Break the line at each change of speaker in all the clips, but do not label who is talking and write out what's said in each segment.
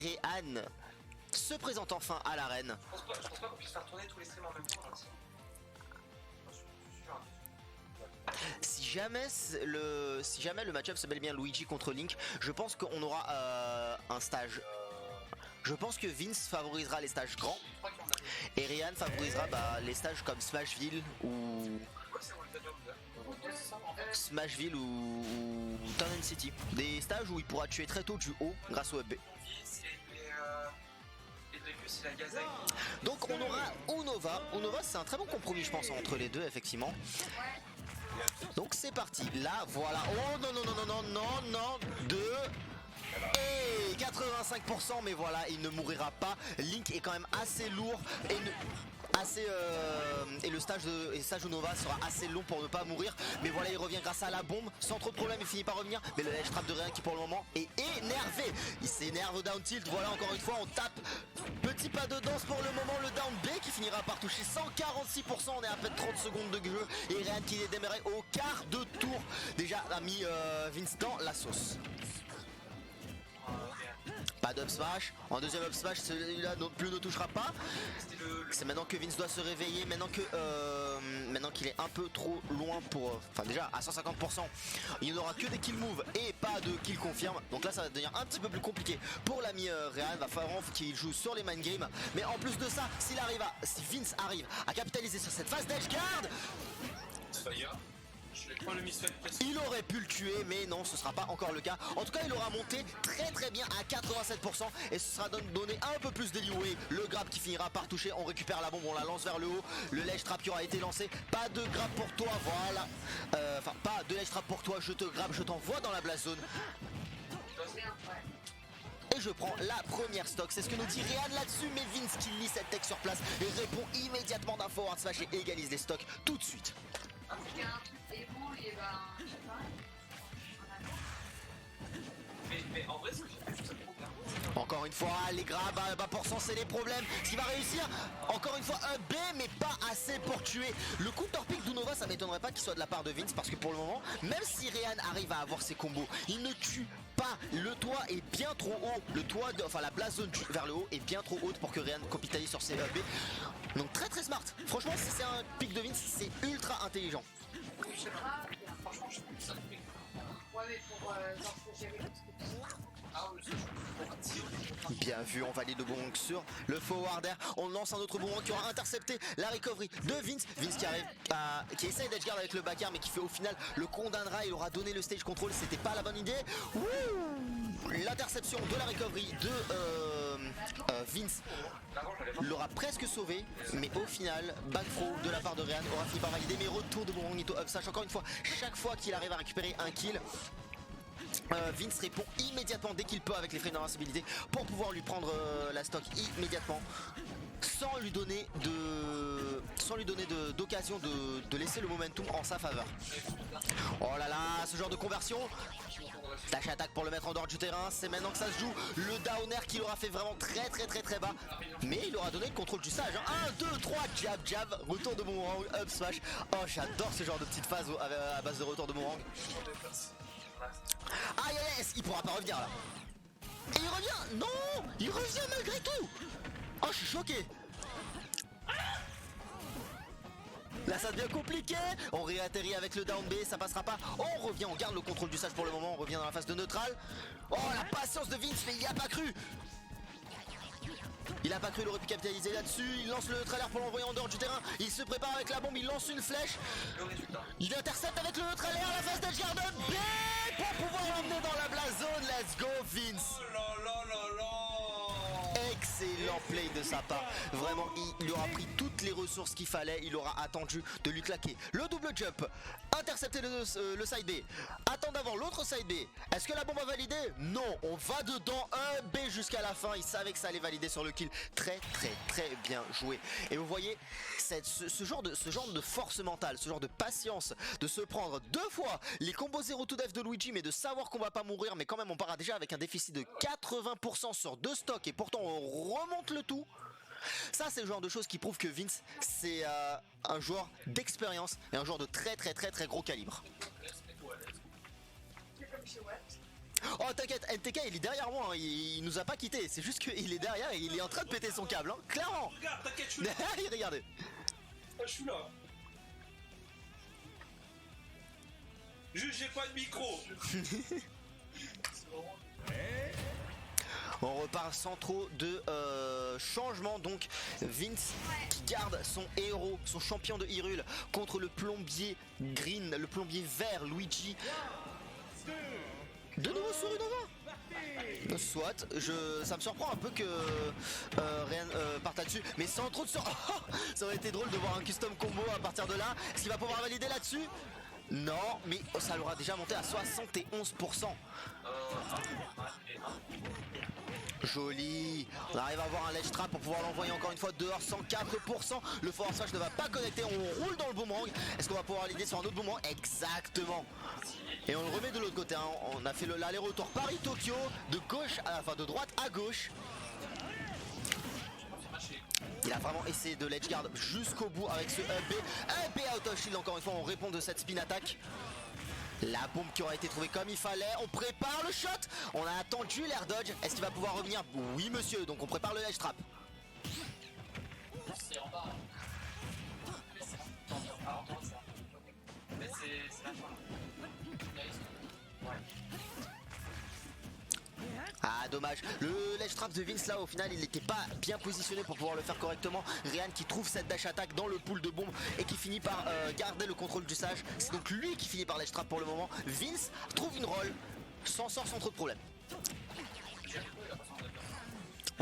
Rehan se présente enfin à l'arène.
Je pense pas qu'on puisse faire tourner tous les streams en même temps.
Si jamais le match-up se mêle bien Luigi contre Link, je pense qu'on aura un stage. Je pense que Vince favorisera les stages grands et Rehan favorisera les stages comme Smashville ou Town and City. Des stages où il pourra tuer très tôt du haut grâce au UB. Donc on aura Unova. Unova c'est un très bon compromis je pense entre les deux effectivement. Donc c'est parti. Là voilà. Oh non non non non non non non. 2 et 85% mais voilà il ne mourira pas. Link est quand même assez lourd et et le stage Unova sera assez long pour ne pas mourir. Mais voilà il revient grâce à la bombe sans trop de problème, il finit par revenir. Mais le ledge trap de Rehan qui pour le moment est énervé. Il s'énerve au down tilt. Voilà encore une fois on tape. Petit pas de danse pour le moment, le down B qui finira par toucher 146%. On est à peine 30 secondes de jeu et Rehan qui est démarré au quart de tour. Déjà a mis Vince dans la sauce. Pas d'up smash, en deuxième up smash celui-là non plus ne touchera pas. C'est maintenant que Vince doit se réveiller, maintenant qu'il est un peu trop loin pour... Enfin déjà à 150%, il n'aura que des kill moves et pas de kill confirm. Donc là ça va devenir un petit peu plus compliqué pour l'ami Rehan, va falloir qu'il joue sur les mind games. Mais en plus de ça, si Vince arrive à capitaliser sur cette phase d'edge guard, il aurait pu le tuer mais non ce sera pas encore le cas. En tout cas il aura monté très bien à 87% et ce sera donné un peu plus de leeway. Le grab qui finira par toucher, on récupère la bombe, on la lance vers le haut. Le ledge trap qui aura été lancé, pas de grab pour toi, voilà. Enfin pas de ledge trap pour toi, je te grab, je t'envoie dans la blast zone. Et je prends la première stock, c'est ce que nous dit Rehan là-dessus. Mais Vince qui lit cette tech sur place et répond immédiatement d'un forward smash et égalise les stocks tout de suite.
Mais en vrai, ce que j'ai fait, ça me
encore une fois, les grabs à bas pourcent, c'est les problèmes. Ce qui va réussir, encore une fois, un B, mais pas assez pour tuer. Le coup de torpille d'Unova, ça m'étonnerait pas qu'il soit de la part de Vince, parce que pour le moment, même si Rehan arrive à avoir ses combos, il ne tue pas. Le toit est bien trop haut. La blast zone vers le haut est bien trop haute pour que Rehan capitalise sur ses B. Donc très smart. Franchement, si c'est un pick de Vince, c'est ultra intelligent.
franchement, je trouve ça fait.
Ouais, mais pour gérer tout ce que tu
Bien vu, on valide le boomerang sur le forward air. On lance un autre boomerang qui aura intercepté la recovery de Vince. Vince qui essaye d'edge guard avec le back air mais qui fait au final le condamnera. Il aura donné le stage control, c'était pas la bonne idée. L'interception de la recovery de Vince l'aura presque sauvé, mais au final back throw de la part de Rehan aura fini par valider. Mais retour de boomerang Nito up smash encore une fois. Chaque fois qu'il arrive à récupérer un kill, Vince répond immédiatement dès qu'il peut avec les frames d'invincibilité pour pouvoir lui prendre la stock immédiatement sans lui donner d'occasion de laisser le momentum en sa faveur. Oh là là, ce genre de conversion. Dash attaque pour le mettre en dehors du terrain, c'est maintenant que ça se joue. Le down air qu'il aura fait vraiment très bas, mais il aura donné le contrôle du sage. 1, 2, 3, jab, retour de boomerang, up smash. Oh j'adore ce genre de petite phase à base de retour de boomerang. Ah yes, il pourra pas revenir là. Et il revient. Non, il revient malgré tout. Oh je suis choqué. Là ça devient compliqué. On réatterrit avec le down B, ça passera pas. On revient, on garde le contrôle du sage pour le moment. On revient dans la phase de neutral. Oh la patience de Vince, mais il y a pas cru. Il a pas cru, il aurait pu capitaliser là-dessus. Il lance le trailer pour l'envoyer en dehors du terrain. Il se prépare avec la bombe, il lance une flèche. Il intercepte avec le trailer la phase d'edge guard B pour pouvoir l'emmener dans la blast zone. Let's go Vince.
Oh là là là là.
Excellent play de sa part. Vraiment, il aura pris toutes les ressources qu'il fallait. Il aura attendu de lui claquer le double jump, intercepter le side B, attendre d'avoir l'autre side B. Est-ce que la bombe va valider? Non, on va dedans, un B jusqu'à la fin. Il savait que ça allait valider sur le kill. Très bien joué. Et vous voyez ce genre de force mentale, ce genre de patience, de se prendre deux fois les combos 0 to death de Luigi, mais de savoir qu'on va pas mourir, mais quand même on part déjà avec un déficit de 80% sur deux stocks et pourtant on remonte le tout. Ça c'est le genre de choses qui prouve que Vince c'est un joueur d'expérience et un joueur de très gros calibre. Oh t'inquiète, NTK il est derrière moi, hein. Il nous a pas quitté, c'est juste qu'il est derrière et il est en train de péter son câble, hein. Clairement.
Regarde, t'inquiète, je suis là.
Regardez.
Ah, je suis là. Juste, j'ai pas de micro.
On repart sans trop de changement, donc Vince qui garde son héros, son champion de Hyrule contre le plombier green, le plombier vert Luigi. De nouveau sur Unova. Soit, ça me surprend un peu que rien parte là-dessus, mais sans trop de ça aurait été drôle de voir un custom combo à partir de là. Est-ce qu'il va pouvoir valider là-dessus? Non, mais ça l'aura déjà monté à 71%. Joli. On arrive à avoir un ledge trap pour pouvoir l'envoyer encore une fois dehors, 104%. Le forward smash ne va pas connecter, on roule dans le boomerang. Est-ce qu'on va pouvoir l'aider sur un autre boomerang? Exactement. Et on le remet de l'autre côté, hein. On a fait l'aller-retour Paris-Tokyo, de gauche, enfin de droite à gauche. Il a vraiment essayé de ledge guard jusqu'au bout avec ce up B. Up B out of shield, encore une fois on répond de cette spin attack. La bombe qui aura été trouvée comme il fallait. On prépare le shot. On a attendu l'air dodge. Est-ce qu'il va pouvoir revenir? Oui monsieur, donc on prépare le ledge trap.
C'est en bas. Mais c'est la fin. Ouais.
Ah dommage, le ledge trap de Vince là au final il n'était pas bien positionné pour pouvoir le faire correctement. Ryan qui trouve cette dash attack dans le pool de bombes et qui finit par garder le contrôle du sage. C'est donc lui qui finit par ledge trap pour le moment. Vince trouve une roll, s'en sort sans trop de problème.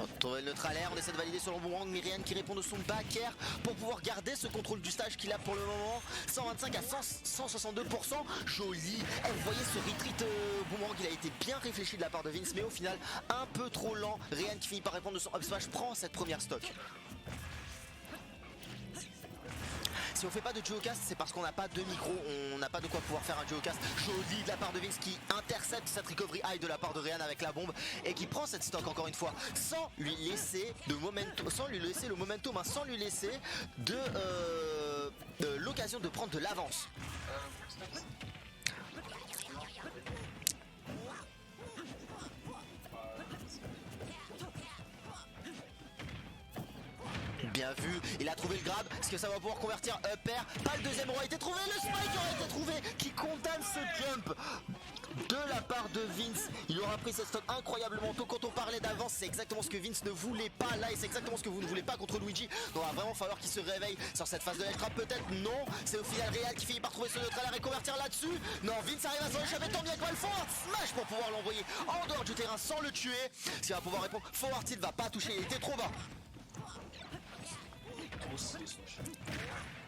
On trouve le neutralaire, on essaie de valider sur le boomerang, mais Ryan qui répond de son back air pour pouvoir garder ce contrôle du stage qu'il a pour le moment. 125 à 162%, joli. Vous voyez ce retreat boomerang, il a été bien réfléchi de la part de Vince, mais au final un peu trop lent. Ryan qui finit par répondre de son up smash prend cette première stock. Si on fait pas de geocast, c'est parce qu'on n'a pas de micro, on n'a pas de quoi pouvoir faire un geocast. Joli de la part de Vince qui intercepte cette recovery high de la part de Ryan avec la bombe et qui prend cette stock encore une fois sans lui laisser de momentum, sans lui laisser le momentum, hein, sans lui laisser de l'occasion de prendre de l'avance. Bien vu, il a trouvé le grab. Est-ce que ça va pouvoir convertir up air? Pas le deuxième aura été trouvé, le spike aura été trouvé qui condamne ce jump de la part de Vince. Il aura pris cette stock incroyablement tôt. Quand on parlait d'avance, c'est exactement ce que Vince ne voulait pas là et c'est exactement ce que vous ne voulez pas contre Luigi. Donc il va vraiment falloir qu'il se réveille sur cette phase de ledge trap. Peut-être non, c'est au final Real qui finit par trouver ce neutralaire et convertir là-dessus. Non, Vince arrive à s'en échapper tant bien que mal. Forward smash pour pouvoir l'envoyer en dehors du terrain sans le tuer. S'il va pouvoir répondre, forward tilt va pas toucher, il était trop bas.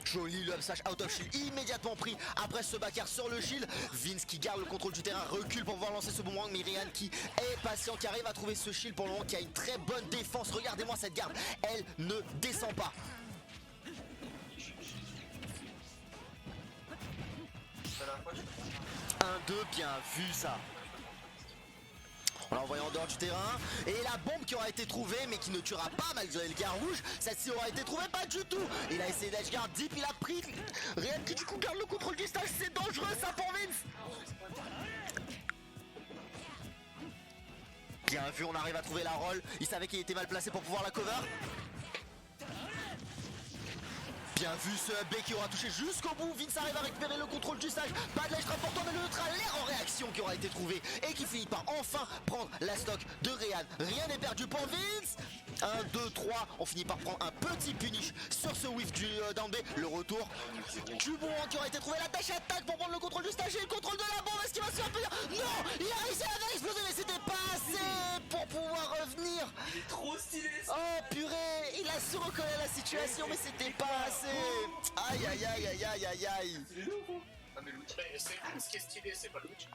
Joli le up smash out of shield immédiatement pris après ce back air sur le shield. Vince qui garde le contrôle du terrain, recule pour pouvoir lancer ce boomerang, mais Ryan qui est patient, qui arrive à trouver ce shield pour le moment, qui a une très bonne défense. Regardez-moi cette garde, elle ne descend pas. Un 2, bien vu ça. On l'a envoyé en dehors du terrain. Et la bombe qui aura été trouvée mais qui ne tuera pas malgré le gars rouge. Celle-ci aura été trouvée pas du tout. Il a essayé d'edge guard deep, il a pris. Ryan qui du coup garde le contrôle du stage. C'est dangereux ça pour Vince. Bien vu, on arrive à trouver la roll. Il savait qu'il était mal placé pour pouvoir la cover. Bien vu ce B qui aura touché jusqu'au bout. Vince arrive à récupérer le contrôle du stage. Pas de ledge trap pourtant, mais le neutralaire en réaction qui aura été trouvé et qui finit par enfin prendre la stock de Ryan. Rien n'est perdu pour Vince. 1, 2, 3. On finit par prendre un petit punish sur ce whiff du down B. Le retour du boomerang qui aura été trouvé. La tâche attaque pour prendre le contrôle du stage et le contrôle de la bombe. Est-ce qu'il va se faire punir? Non, il a réussi à la faire exploser, mais c'était pas assez pour pouvoir revenir.
Il est trop stylé ça.
Oh purée, il a su reconnaître la situation, mais c'était pas assez. Aïe aïe aïe aïe aïe aïe aïe.
Ah mais Luigi.
C'est ce qui est stylé, c'est pas Luigi.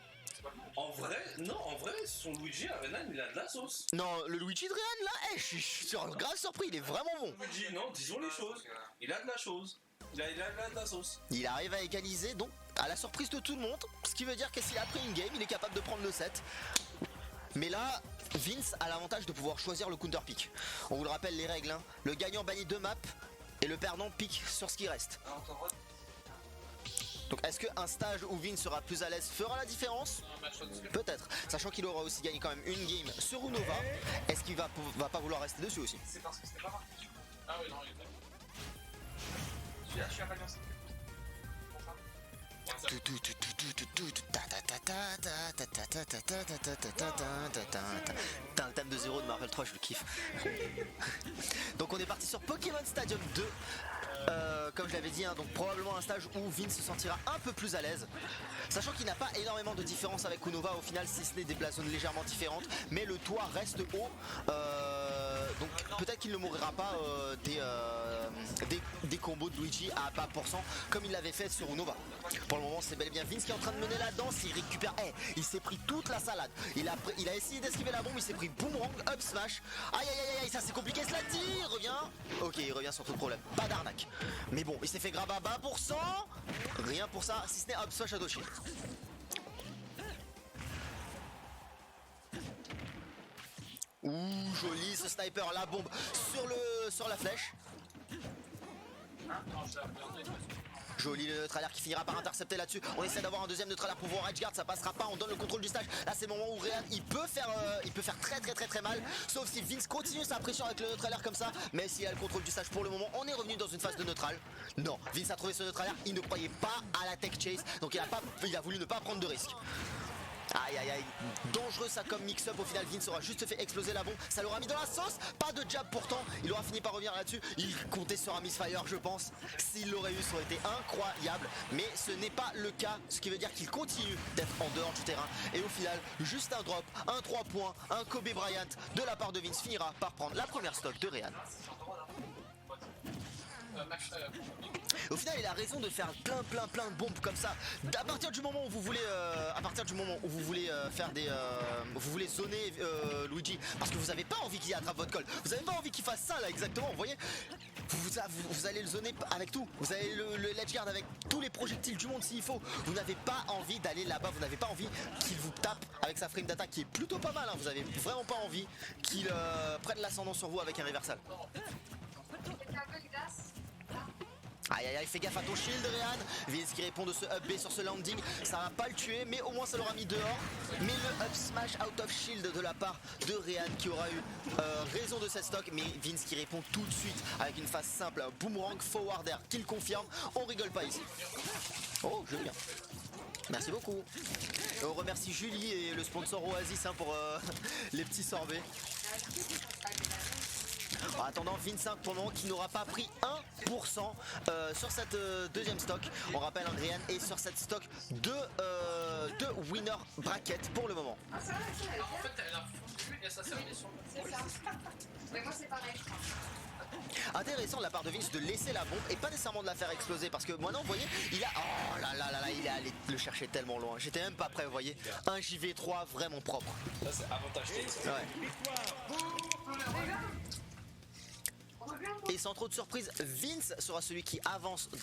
En vrai, non, en vrai, son Luigi à Renan, il a de la sauce.
Non, le Luigi de Ryan là, je suis grave surpris, il est vraiment bon.
Luigi, non, disons les choses. Il a de la chose. Il a de la sauce.
Il arrive à égaliser, donc à la surprise de tout le monde, ce qui veut dire que s'il a pris une game, il est capable de prendre le set. Mais là, Vince a l'avantage de pouvoir choisir le counter pick. On vous le rappelle les règles, hein. Le gagnant bannit 2 maps et le perdant pique sur ce qui reste.
Alors, t'en vois.
Donc est-ce qu'un stage où Vince sera plus à l'aise fera la différence?
Un match au-dessus.
Peut-être, sachant qu'il aura aussi gagné quand même une game sur Unova. Est-ce qu'il va pas vouloir rester dessus aussi?
C'est parce que c'était pas marqué. Ah oui, non, il est pas. Celui-là, tu as pas bien ça. Pour ça. Ouais, ça.
Putain, le thème de 0 de Marvel 3, je le kiffe. Donc on est parti sur Pokémon Stadium 2. Comme je l'avais dit, hein, donc probablement un stage où Vince se sentira un peu plus à l'aise. Sachant qu'il n'a pas énormément de différence avec Unova au final, si ce n'est des blasones légèrement différentes. Mais le toit reste haut. Donc peut-être qu'il ne mourra pas des combos de Luigi à bas pourcent comme il l'avait fait sur Unova. Pour le moment c'est bel et bien Vince qui est en train de mener la danse. Il récupère, il s'est pris toute la salade. Il a essayé d'esquiver la bombe, il s'est pris boomerang, up smash. Aïe aïe aïe aïe, ça c'est compliqué cela dit. Il revient. Ok, il revient sans trop de problème. Pas d'arnaque. Mais bon, il s'est fait grab à bas pourcent. Rien pour ça, si ce n'est up smash à Doshi. Ouh, joli ce sniper, la bombe sur la flèche.
Hein? Non, je l'ai regardé.
Joli le neutralaire qui finira par intercepter là-dessus. On essaie d'avoir un deuxième neutralaire pour voir Edgeguard, ça passera pas, on donne le contrôle du stage. Là c'est le moment où Ryan il peut faire très mal. Sauf si Vince continue sa pression avec le neutralaire comme ça. Mais s'il a le contrôle du stage pour le moment, on est revenu dans une phase de neutral. Non, Vince a trouvé ce neutralaire, il ne croyait pas à la tech chase. Donc il a voulu ne pas prendre de risque. Aïe aïe aïe, dangereux ça comme mix-up. Au final Vince aura juste fait exploser la bombe. Ça l'aura mis dans la sauce, pas de jab pourtant. Il aura fini par revenir là-dessus. Il comptait sur un misfire je pense. S'il l'aurait eu ça aurait été incroyable. Mais ce n'est pas le cas, ce qui veut dire qu'il continue d'être en dehors du terrain. Et au final, juste un drop, un 3 points, un Kobe Bryant de la part de Vince finira par prendre la première stock de Ryan. Au final il a raison de faire plein de bombes comme ça. À partir du moment où vous voulez faire des vous voulez zoner Luigi, parce que vous avez pas envie qu'il attrape votre colle. Vous avez pas envie qu'il fasse ça là exactement, vous voyez. Vous allez le zoner avec tout. Vous allez le ledge guard avec tous les projectiles du monde s'il faut. Vous n'avez pas envie d'aller là-bas, vous n'avez pas envie qu'il vous tape avec sa frame d'attaque qui est plutôt pas mal, hein. Vous avez vraiment pas envie qu'il prenne l'ascendant sur vous avec un reversal. Aïe aïe aïe, fais gaffe à ton shield Ryan. Vince qui répond de ce up B sur ce landing. Ça va pas le tuer mais au moins ça l'aura mis dehors. Mais le up smash out of shield de la part de Ryan qui aura eu raison de cette stock. Mais Vince qui répond tout de suite avec une phase simple, un boomerang forward air qui le confirme. On rigole pas ici. Oh je viens. Merci beaucoup. Et on remercie Julie et le sponsor Oasis hein, pour les petits sorbets. En attendant, Vince pour le moment qui n'aura pas pris 1% sur cette deuxième stock. On rappelle Ryan est sur cette stock de winner bracket pour le moment.
Ah, ça va, ça va.
En fait, elle a fondu et ça s'est remis sur le
C'est ça. Mais moi, c'est pareil, je crois.
Intéressant de la part de Vince de laisser la bombe et pas nécessairement de la faire exploser parce que maintenant vous voyez il a oh là là là là il est allé le chercher tellement loin. J'étais même pas prêt vous voyez. Un JV3 vraiment propre.
Ça c'est avantage T.
Ouais. Et sans trop de surprise, Vince sera celui qui avance dans